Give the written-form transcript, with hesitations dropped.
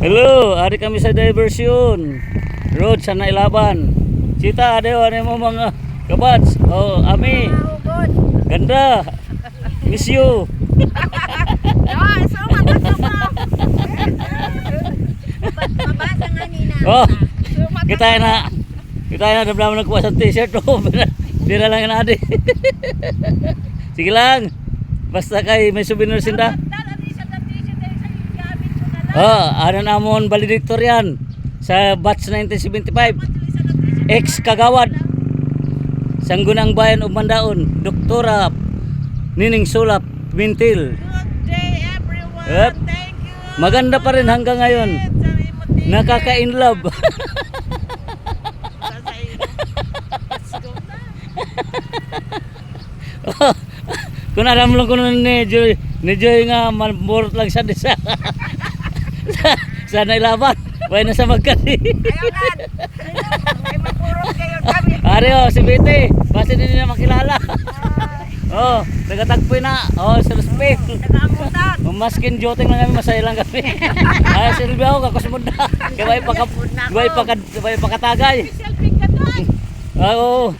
Hello, hari kami sa diversion. Road sa Nailaban. Cita, ada mo mga kabats. Oh, Ami. Ganda. Miss you. Oh, kita na dablam nagkuha sa t-shirt. Oh, dira lang na adi. Sige lang. Basta kay may souvenir sinda. Oh, ano namon valedictorian sa batch 1975. Ex Kagawad. Sanggunang Bayan ug Mandaon, Doktora Nining Sulap Mintil. Good day everyone. Yep. Thank you. Maganda pa rin hanggang ngayon. Nakaka-in love. Oh, kung alam lang ko ni Joy nga malborot lang siya sa Nailaban. Way na sa magkasi. Ayun. May mapurot kayo kami. Ari oh, si Bete. Basta hindi na makilala. Oh, tagatagpoy na. Oh, sa respect. Nagamutan. Maskin joting lang kami, masaya lang kami. Ay, silbi ako, kakusmod na. Kaya may pakatagay. Selfie ka doon. Oo.